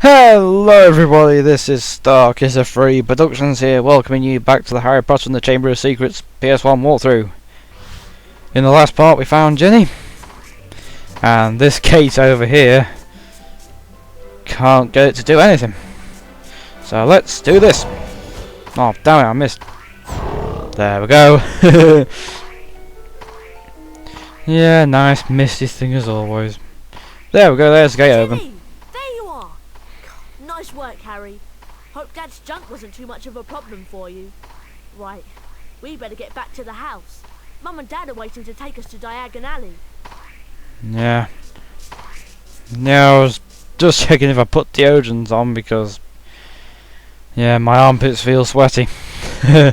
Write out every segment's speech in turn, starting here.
Hello everybody, this is Starkisser3 Productions here, welcoming you back to the Harry Potter and the Chamber of Secrets PS1 walkthrough. In the last part we found Ginny, and this Kate over here can't get it to do anything. So let's do this. Oh damn it, I missed. There we go. Yeah, nice misty thing as always. There we go, there's the gate open. Nice work, Harry. Hope Dad's junk wasn't too much of a problem for you. Right, we better get back to the house. Mum and Dad are waiting to take us to Diagon Alley. Yeah. Yeah, I was just checking if I put deodorant on because, yeah, my armpits feel sweaty. Yeah,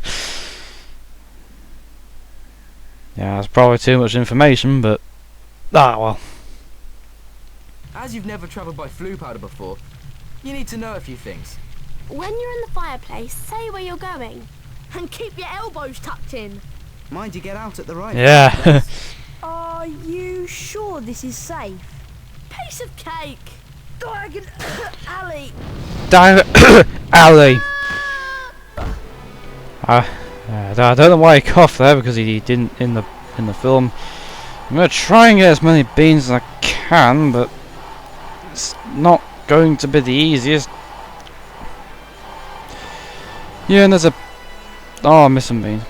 that's probably too much information, but well. As you've never travelled by flue powder before, you need to know a few things. When you're in the fireplace, say where you're going. And keep your elbows tucked in. Mind you get out at the right Yeah. Are you sure this is safe? Piece of cake. Diagon Alley. Alley. I don't know why he coughed there because he didn't in the film. I'm gonna try and get as many beans as I can, but it's not going to be the easiest. Yeah, and there's a I missed some beans.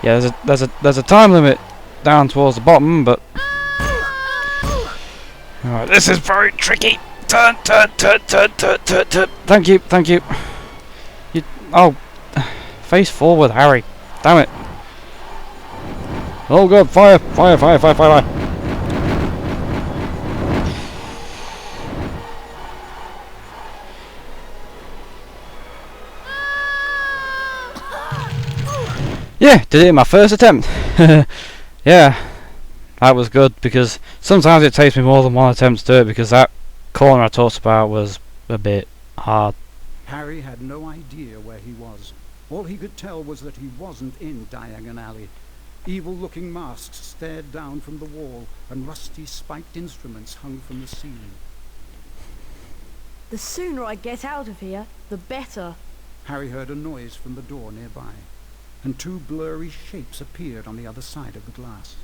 Yeah, there's a time limit down towards the bottom, but alright, this is very tricky. Turn. Thank you. Face forward, Harry. Damn it. Oh god, fire. Yeah, did it in my first attempt. Yeah, that was good because sometimes it takes me more than one attempt to do it because that corner I talked about was a bit hard. Harry had no idea where he was. All he could tell was that he wasn't in Diagon Alley. Evil-looking masks stared down from the wall and rusty spiked instruments hung from the ceiling. The sooner I get out of here, the better. Harry heard a noise from the door nearby, and two blurry shapes appeared on the other side of the glass.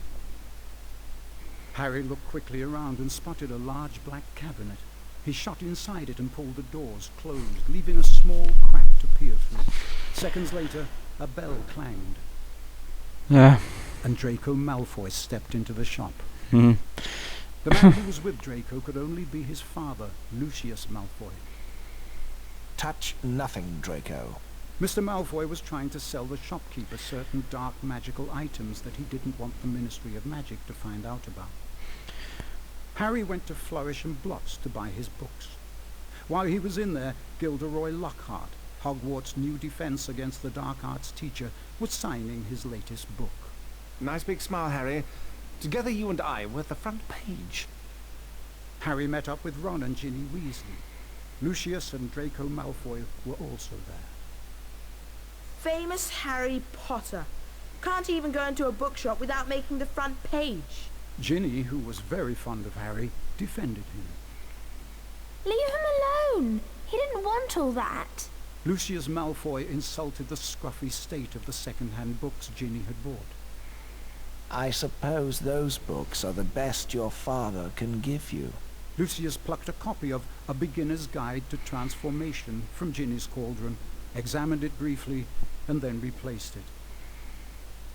Harry looked quickly around and spotted a large black cabinet. He shot inside it and pulled the doors closed, leaving a small crack to peer through. Seconds later, a bell clanged. Yeah. And Draco Malfoy stepped into the shop. Mhm. The man who was with Draco could only be his father, Lucius Malfoy. Touch nothing, Draco. Mr. Malfoy was trying to sell the shopkeeper certain dark magical items that he didn't want the Ministry of Magic to find out about. Harry went to Flourish and Blots to buy his books. While he was in there, Gilderoy Lockhart, Hogwarts' new defense against the dark arts teacher, was signing his latest book. Nice big smile, Harry. Together you and I were at the front page. Harry met up with Ron and Ginny Weasley. Lucius and Draco Malfoy were also there. Famous Harry Potter. Can't even go into a bookshop without making the front page. Ginny, who was very fond of Harry, defended him. Leave him alone. He didn't want all that. Lucius Malfoy insulted the scruffy state of the second-hand books Ginny had bought. I suppose those books are the best your father can give you. Lucius plucked a copy of A Beginner's Guide to Transformation from Ginny's cauldron, examined it briefly, and then replaced it.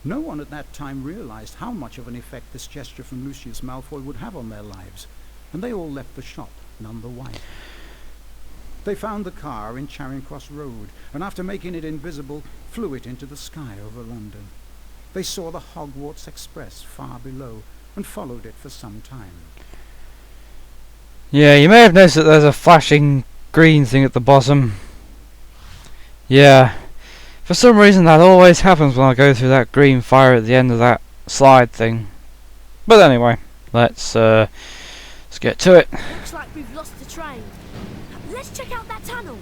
No one at that time realized how much of an effect this gesture from Lucius Malfoy would have on their lives, and they all left the shop none the wiser. They found the car in Charing Cross Road, and after making it invisible, flew it into the sky over London. They saw the Hogwarts Express far below, and followed it for some time. Yeah, you may have noticed that there's a flashing green thing at the bottom. Yeah. For some reason that always happens when I go through that green fire at the end of that slide thing. But anyway, let's get to it. Looks like we've lost the train. Let's check out that tunnel.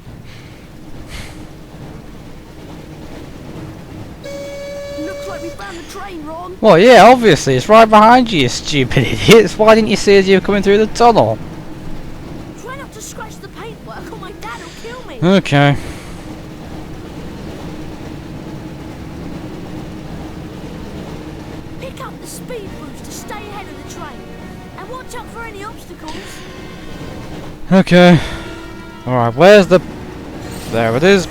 Looks like we found the train, Ron. Well, yeah, obviously it's right behind you, you stupid idiots. Why didn't you see as you were coming through the tunnel? Try not to scratch the paintwork or my dad will kill me. Okay. Pick up the speed boost to stay ahead of the train. And watch out for any obstacles. Okay. Alright, where's the... There it is.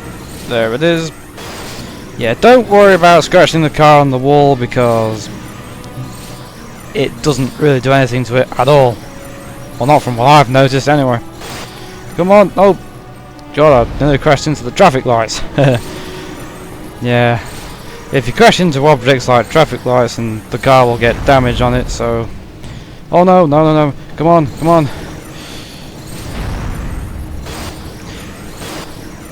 There it is. Yeah, don't worry about scratching the car on the wall because it doesn't really do anything to it at all. Well, not from what I've noticed anyway. Come on. Oh, God, I nearly crashed into the traffic lights. Yeah. If you crash into objects like traffic lights, and the car will get damage on it, so... Oh no, no, no, no. Come on, come on.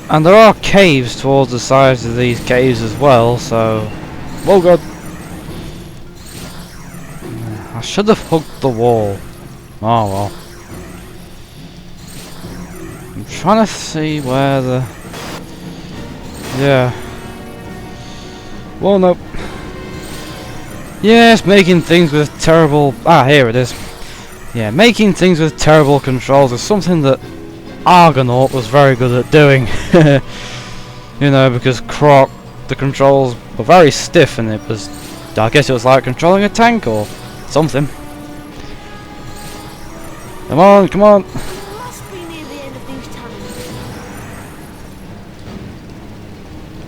And there are caves towards the sides of these caves as well, so... Oh God. I should have hugged the wall. Oh well. I'm trying to see where the... Yeah. Well, nope. Yes, making things with terrible... Ah, here it is. Yeah, making things with terrible controls is something that Argonaut was very good at doing. You know, because Croc, the controls were very stiff and it was... I guess it was like controlling a tank or something. Come on, come on. We must be near the end of these tunnels.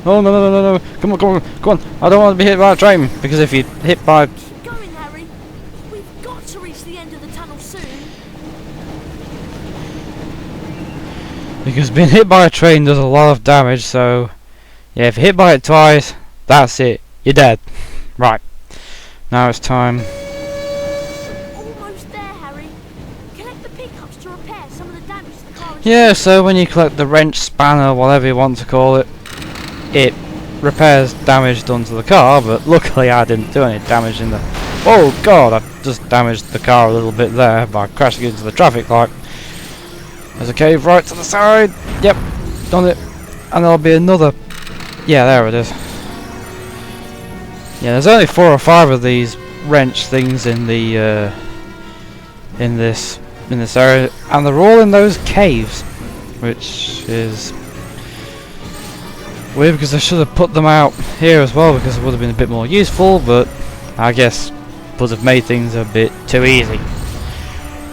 Oh no no no no no! Come on, come on, come on! I don't want to be hit by a train because if you hit by... Keep going, Harry. We've got to reach the end of the tunnel soon. Because being hit by a train does a lot of damage, so... Yeah, if you hit by it twice, that's it. You're dead. Right. Now it's time... Almost there, Harry. Collect the pickups to repair some of the damage to the car. Yeah, so when you collect the wrench, spanner, whatever you want to call it, it repairs damage done to the car, but luckily I didn't do any damage in the... Oh God, I just damaged the car a little bit there by crashing into the traffic light. There's a cave right to the side. Yep, done it. And there'll be another... Yeah, there it is. Yeah, there's only 4 or 5 of these wrench things in the in this area, and they're all in those caves, which is weird because I should have put them out here as well because it would have been a bit more useful, but I guess would have made things a bit too easy.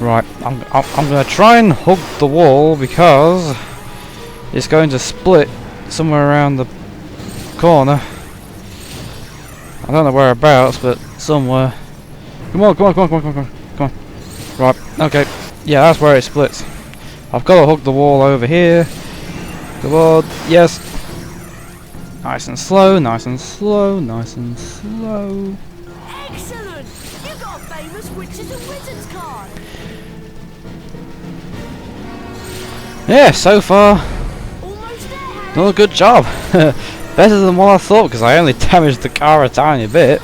Right, I'm gonna try and hug the wall because it's going to split somewhere around the corner. I don't know whereabouts, but somewhere. Come on, come on, come on, come on, come on, come on. Right, okay. Yeah, that's where it splits. I've got to hug the wall over here. Come on, yes. Nice and slow, nice and slow, nice and slow. Excellent! You got a famous Witches and Wizards card. Yeah, so far, Almost there, Harry. done a good job. Better than what I thought, because I only damaged the car a tiny bit.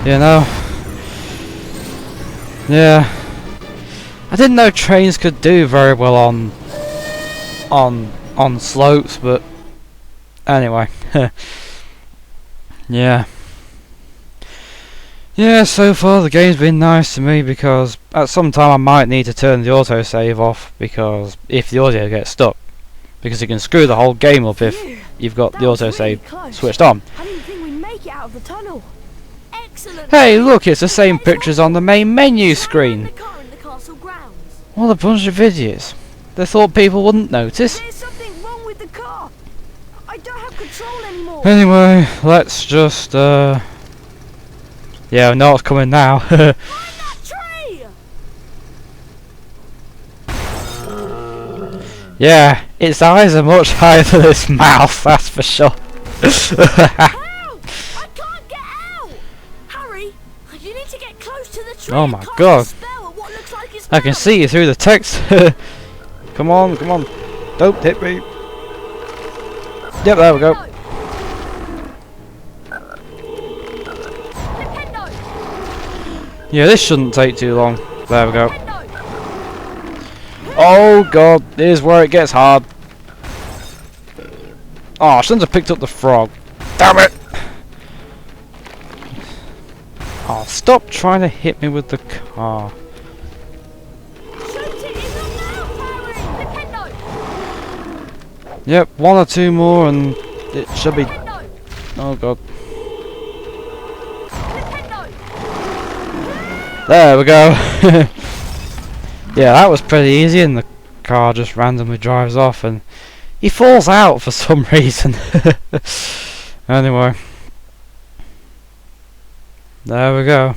You know. Yeah. I didn't know trains could do very well on slopes, but anyway. Yeah. Yeah, so far the game's been nice to me because at some time I might need to turn the autosave off because if the audio gets stuck. Because it can screw the whole game up if you've got the autosave switched on. I didn't think we'd make it out of the tunnel. Excellent. Hey, look, it's the same pictures on the main menu The screen. car in the castle grounds. What a bunch of idiots. They thought people wouldn't notice. There's something wrong with the car. I don't have control anymore. Anyway, let's just, yeah, I know what's coming now. Behind that tree! Yeah, its eyes are much higher than its mouth, that's for sure. Help! I can't get out! Harry, you need to get close to the tree. Oh and my cast God. a spell at what looks like it's I can mouth. see you through the text. Come on, come on. Don't hit me. Yep, there we go. Nintendo! Yeah, this shouldn't take too long. There we go. Nintendo! Oh God, here's where it gets hard. Oh, I shouldn't have picked up the frog. Damn it! Oh, stop trying to hit me with the car. Shoot it in the mouth, Harry! Yep, one or two more and it should be... Nintendo! Oh god. Nintendo! There we go. Yeah, that was pretty easy, and the car just randomly drives off and he falls out for some reason. Anyway. There we go.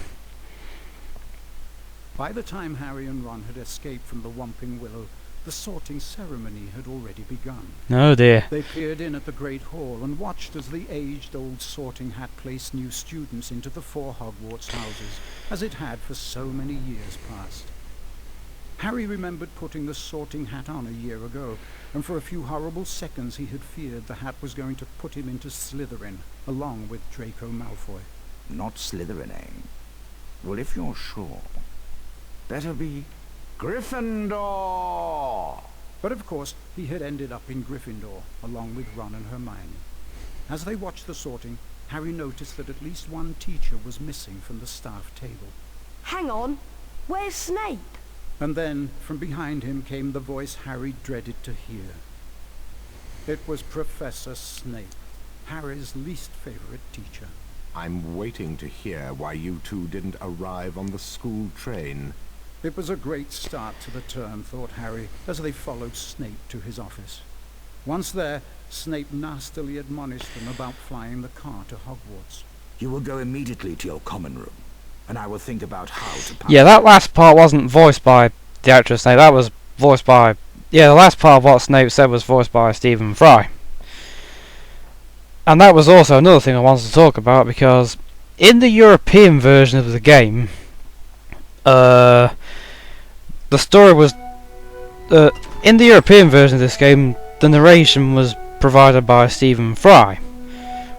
By the time Harry and Ron had escaped from the Whomping Willow, the sorting ceremony had already begun. Oh dear. They peered in at the Great Hall and watched as the aged-old sorting hat placed new students into the 4 Hogwarts houses, as it had for so many years past. Harry remembered putting the sorting hat on a year ago, and for a few horrible seconds he had feared the hat was going to put him into Slytherin, along with Draco Malfoy. Not Slytherin, eh? Well, if you're sure, better be Gryffindor! But of course, he had ended up in Gryffindor, along with Ron and Hermione. As they watched the sorting, Harry noticed that at least one teacher was missing from the staff table. Hang on, where's Snape? And then, from behind him came the voice Harry dreaded to hear. It was Professor Snape, Harry's least favorite teacher. I'm waiting to hear why you two didn't arrive on the school train. It was a great start to the term, thought Harry, as they followed Snape to his office. Once there, Snape nastily admonished them about flying the car to Hogwarts. You will go immediately to your common room, and I will think about how to... Yeah, that last part wasn't voiced by the actress Snape, that was voiced by... Yeah, the last part of what Snape said was voiced by Stephen Fry. And that was also another thing I wanted to talk about, because in the European version of the game, the story was... in the European version of this game, the narration was provided by Stephen Fry.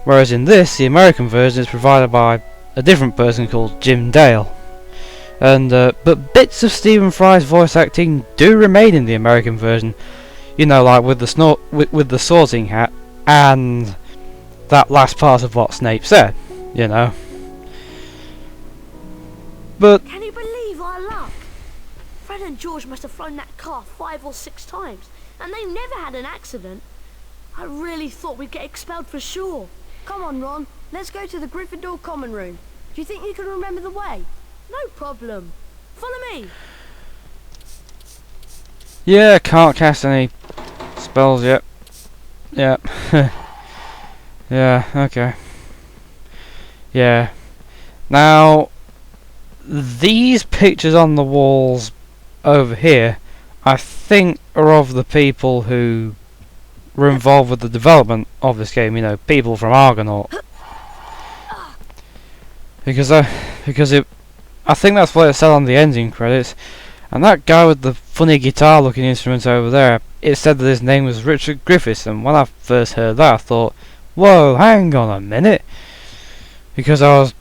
Whereas in this, the American version is provided by a different person called Jim Dale. And but bits of Stephen Fry's voice acting do remain in the American version. You know, like with the with the sorting hat and that last part of what Snape said. You know. But Can you believe our luck? Fred and George must have flown that car 5 or 6 times, and they've never had an accident. I really thought we'd get expelled for sure. Come on, Ron. Let's go to the Gryffindor common room. Do you think you can remember the way? No problem. Follow me. yeah, can't cast any spells yet. Yeah. Yeah, okay. Yeah. Now, these pictures on the walls over here, I think are of the people who were involved with the development of this game, you know, people from Argonaut. Because I think that's what it said on the ending credits. And that guy with the funny guitar looking instrument over there, it said that his name was Richard Griffiths, and when I first heard that I thought, whoa, hang on a minute. Because I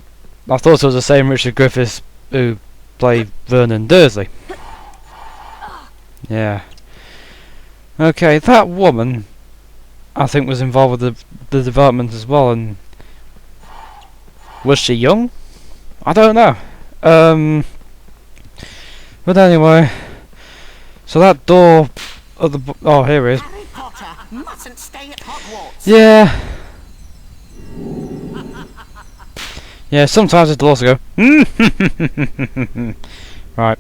thought it was the same Richard Griffiths who played Vernon Dursley. Yeah. Okay, that woman I think was involved with the development as well, and was she young? I don't know. But anyway, so that door of the oh, here it is. Harry Potter mustn't stay at Hogwarts. Yeah. Yeah, sometimes it'll also go right.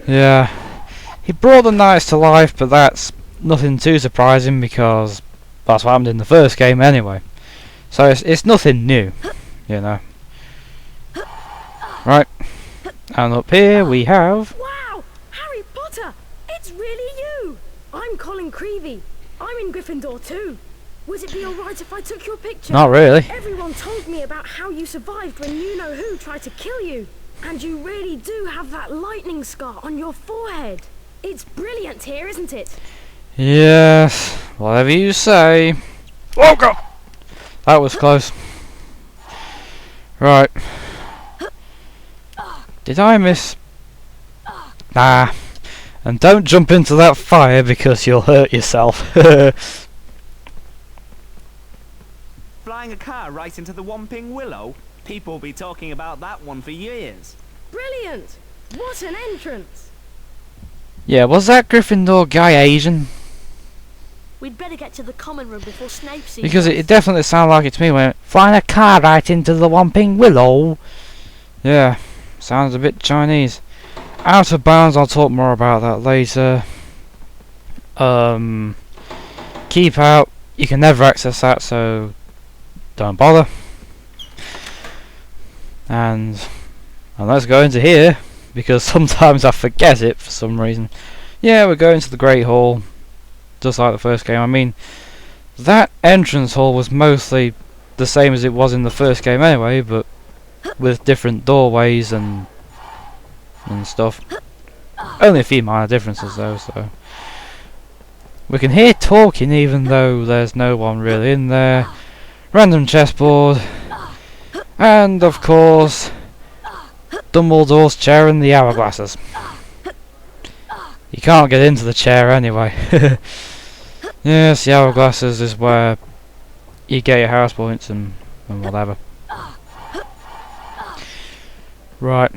Yeah. He brought the knights to life, but that's nothing too surprising because that's what happened in the first game anyway. So it's nothing new, you know. Right. And up here we have... Wow! Harry Potter! It's really you! I'm Colin Creevy. I'm in Gryffindor too. Would it be alright if I took your picture? Not really. Everyone told me about how you survived when you-know-who tried to kill you. And you really do have that lightning scar on your forehead. It's brilliant here, isn't it? Yes, whatever you say. Oh god! That was close. Right. Did I miss? Nah. And don't jump into that fire because you'll hurt yourself. Flying a car right into the Whomping Willow? People will be talking about that one for years. Brilliant! What an entrance! Yeah, was that Gryffindor guy Asian? We'd better get to the common room before Snape sees Because us. it definitely sounded like it to me when it flying a car right into the Whomping Willow. Yeah, sounds a bit Chinese. Out of Bounds, I'll talk more about that later. Keep Out, you can never access that, so don't bother. And let's go into here, because sometimes I forget it for some reason. Yeah, we're going to the Great Hall, just like the first game. I mean, that entrance hall was mostly the same as it was in the first game anyway, but with different doorways and stuff. Only a few minor differences though, so we can hear talking even though there's no one really in there. Random chessboard, and of course Dumbledore's chair and the hourglasses. You can't get into the chair anyway. Yes, the hourglasses is where you get your house points and whatever. Right.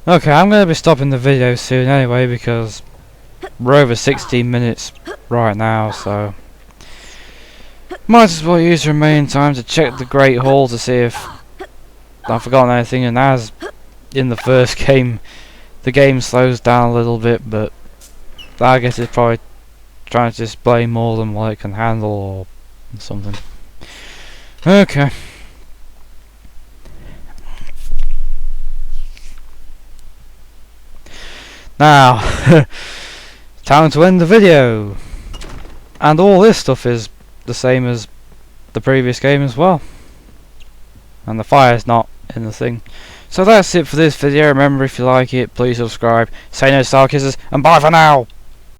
Okay, I'm going to be stopping the video soon anyway, because we're over 16 minutes right now, so might as well use the remaining time to check the Great Hall to see if I've forgotten anything. And as in the first game, the game slows down a little bit, but I guess it's probably trying to display more than what it can handle or something. Okay. Now, time to end the video. And all this stuff is the same as the previous game as well. And the fire's not in the thing. So that's it for this video. Remember, if you like it, please subscribe. Say no to Star Kisses, and bye for now!